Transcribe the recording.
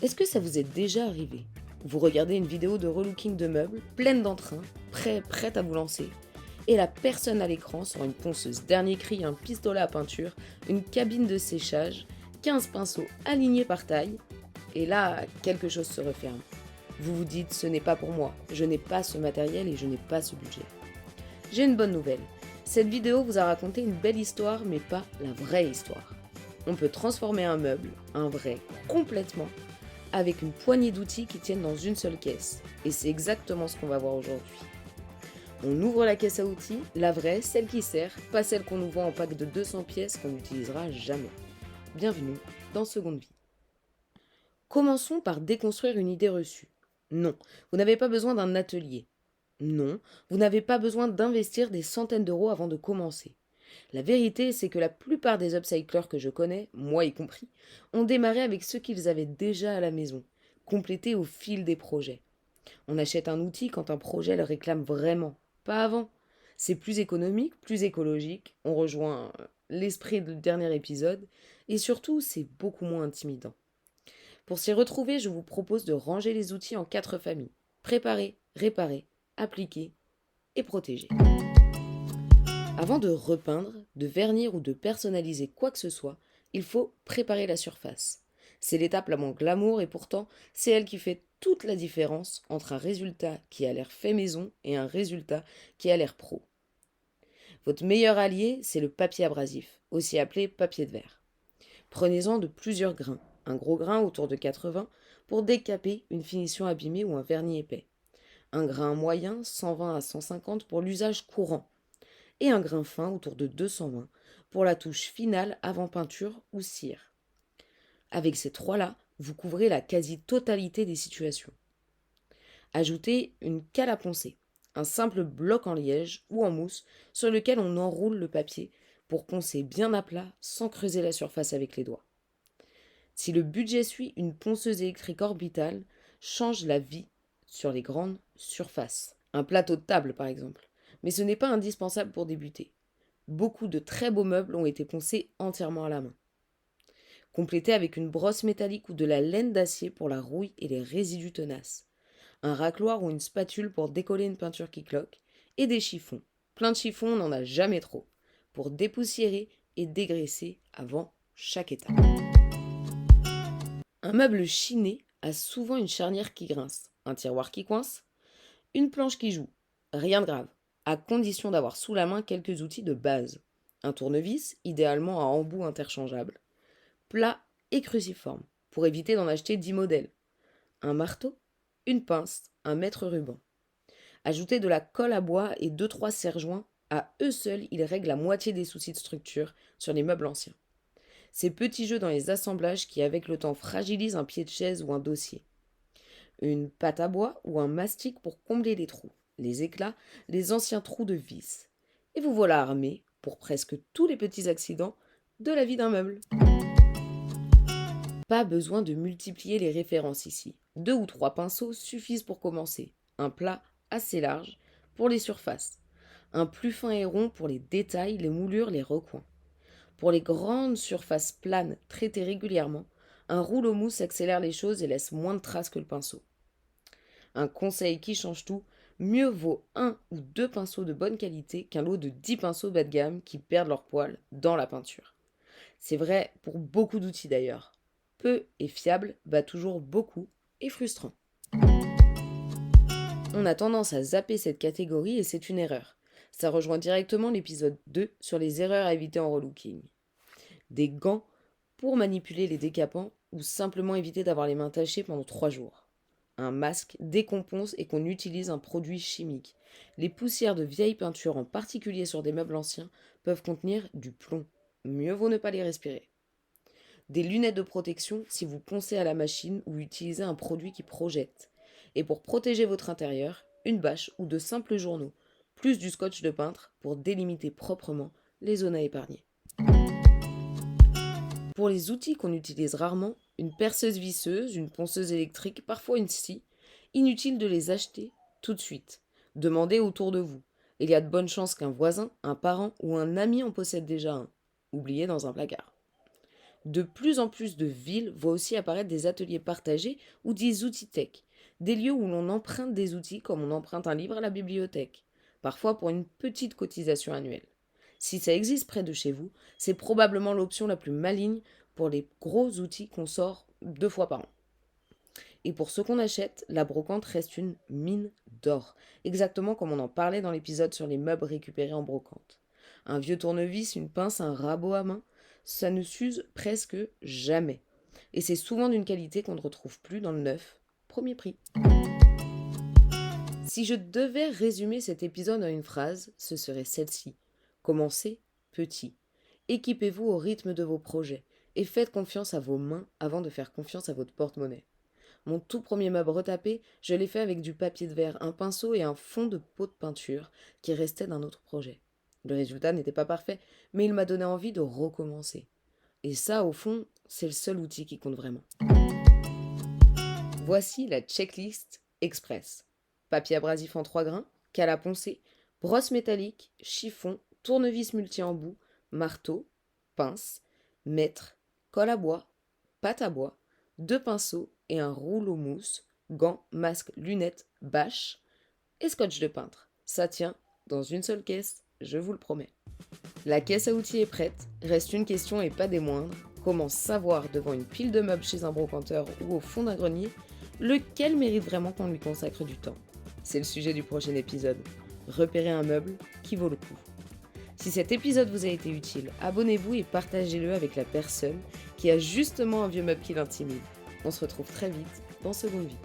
Est-ce que ça vous est déjà arrivé? Vous regardez une vidéo de relooking de meubles, pleine d'entrain, prête à vous lancer, et la personne à l'écran sort une ponceuse dernier cri, un pistolet à peinture, une cabine de séchage, 15 pinceaux alignés par taille, et là, quelque chose se referme. Vous vous dites, ce n'est pas pour moi, je n'ai pas ce matériel et je n'ai pas ce budget. J'ai une bonne nouvelle. Cette vidéo vous a raconté une belle histoire, mais pas la vraie histoire. On peut transformer un meuble, un vrai, complètement, avec une poignée d'outils qui tiennent dans une seule caisse. Et c'est exactement ce qu'on va voir aujourd'hui. On ouvre la caisse à outils, la vraie, celle qui sert, pas celle qu'on nous vend en pack de 200 pièces qu'on n'utilisera jamais. Bienvenue dans Seconde Vie. Commençons par déconstruire une idée reçue. Non, vous n'avez pas besoin d'un atelier. Non, vous n'avez pas besoin d'investir des centaines d'euros avant de commencer. La vérité, c'est que la plupart des upcyclers que je connais, moi y compris, ont démarré avec ce qu'ils avaient déjà à la maison, complété au fil des projets. On achète un outil quand un projet le réclame vraiment, pas avant. C'est plus économique, plus écologique, on rejoint l'esprit du dernier épisode, et surtout, c'est beaucoup moins intimidant. Pour s'y retrouver, je vous propose de ranger les outils en 4 familles. Préparer, réparer, appliquer et protéger. Avant de repeindre, de vernir ou de personnaliser quoi que ce soit, il faut préparer la surface. C'est l'étape la moins glamour et pourtant, c'est elle qui fait toute la différence entre un résultat qui a l'air fait maison et un résultat qui a l'air pro. Votre meilleur allié, c'est le papier abrasif, aussi appelé papier de verre. Prenez-en de plusieurs grains, un gros grain autour de 80 pour décaper une finition abîmée ou un vernis épais, un grain moyen 120 à 150 pour l'usage courant, et un grain fin autour de 220 pour la touche finale avant peinture ou cire. Avec ces trois-là, vous couvrez la quasi-totalité des situations. Ajoutez une cale à poncer, un simple bloc en liège ou en mousse sur lequel on enroule le papier pour poncer bien à plat sans creuser la surface avec les doigts. Si le budget suit, une ponceuse électrique orbitale change la vie sur les grandes surfaces. Un plateau de table par exemple. Mais ce n'est pas indispensable pour débuter. Beaucoup de très beaux meubles ont été poncés entièrement à la main. Complétez avec une brosse métallique ou de la laine d'acier pour la rouille et les résidus tenaces, un racloir ou une spatule pour décoller une peinture qui cloque, et des chiffons. Plein de chiffons, on n'en a jamais trop, pour dépoussiérer et dégraisser avant chaque étape. Un meuble chiné a souvent une charnière qui grince, un tiroir qui coince, une planche qui joue. Rien de grave, à condition d'avoir sous la main quelques outils de base. Un tournevis, idéalement à embout interchangeable, plat et cruciforme, pour éviter d'en acheter 10 modèles. Un marteau, une pince, un mètre ruban. Ajoutez de la colle à bois et 2-3 serre-joints, à eux seuls, ils règlent la moitié des soucis de structure sur les meubles anciens. Ces petits jeux dans les assemblages qui, avec le temps, fragilisent un pied de chaise ou un dossier. Une pâte à bois ou un mastic pour combler les trous, les éclats, les anciens trous de vis. Et vous voilà armé pour presque tous les petits accidents de la vie d'un meuble. Pas besoin de multiplier les références ici. 2 ou 3 pinceaux suffisent pour commencer. Un plat assez large pour les surfaces. Un plus fin et rond pour les détails, les moulures, les recoins. Pour les grandes surfaces planes traitées régulièrement, un rouleau mousse accélère les choses et laisse moins de traces que le pinceau. Un conseil qui change tout, mieux vaut un ou deux pinceaux de bonne qualité qu'un lot de 10 pinceaux bas de gamme qui perdent leur poil dans la peinture. C'est vrai pour beaucoup d'outils d'ailleurs. Peu et fiable bat toujours beaucoup et frustrant. On a tendance à zapper cette catégorie et c'est une erreur. Ça rejoint directement l'épisode 2 sur les erreurs à éviter en relooking. Des gants pour manipuler les décapants ou simplement éviter d'avoir les mains tachées pendant 3 jours. Un masque dès qu'on ponce et qu'on utilise un produit chimique. Les poussières de vieilles peintures, en particulier sur des meubles anciens, peuvent contenir du plomb. Mieux vaut ne pas les respirer. Des lunettes de protection si vous poncez à la machine ou utilisez un produit qui projette. Et pour protéger votre intérieur, une bâche ou de simples journaux, plus du scotch de peintre pour délimiter proprement les zones à épargner. Pour les outils qu'on utilise rarement, une perceuse visseuse, une ponceuse électrique, parfois une scie, inutile de les acheter tout de suite. Demandez autour de vous. Il y a de bonnes chances qu'un voisin, un parent ou un ami en possède déjà un, oublié dans un placard. De plus en plus de villes voient aussi apparaître des ateliers partagés ou des outils tech, des lieux où l'on emprunte des outils comme on emprunte un livre à la bibliothèque, parfois pour une petite cotisation annuelle. Si ça existe près de chez vous, c'est probablement l'option la plus maligne pour les gros outils qu'on sort 2 fois par an. Et pour ce qu'on achète, la brocante reste une mine d'or, exactement comme on en parlait dans l'épisode sur les meubles récupérés en brocante. Un vieux tournevis, une pince, un rabot à main, ça ne s'use presque jamais. Et c'est souvent d'une qualité qu'on ne retrouve plus dans le neuf, premier prix. Si je devais résumer cet épisode en une phrase, ce serait celle-ci. Commencez petit. Équipez-vous au rythme de vos projets et faites confiance à vos mains avant de faire confiance à votre porte-monnaie. Mon tout premier meuble retapé, je l'ai fait avec du papier de verre, un pinceau et un fond de pot de peinture qui restait d'un autre projet. Le résultat n'était pas parfait, mais il m'a donné envie de recommencer. Et ça, au fond, c'est le seul outil qui compte vraiment. Voici la checklist express. Papier abrasif en 3 grains, cale à poncer, brosse métallique, chiffon, tournevis multi-embout, marteau, pince, mètre, colle à bois, pâte à bois, 2 pinceaux et un rouleau mousse, gants, masque, lunettes, bâche et scotch de peintre. Ça tient dans une seule caisse, je vous le promets. La caisse à outils est prête, reste une question et pas des moindres. Comment savoir devant une pile de meubles chez un brocanteur ou au fond d'un grenier lequel mérite vraiment qu'on lui consacre du temps? C'est le sujet du prochain épisode. Repérer un meuble qui vaut le coup. Si cet épisode vous a été utile, abonnez-vous et partagez-le avec la personne qui a justement un vieux meuble qui l'intimide. On se retrouve très vite dans Seconde Vie.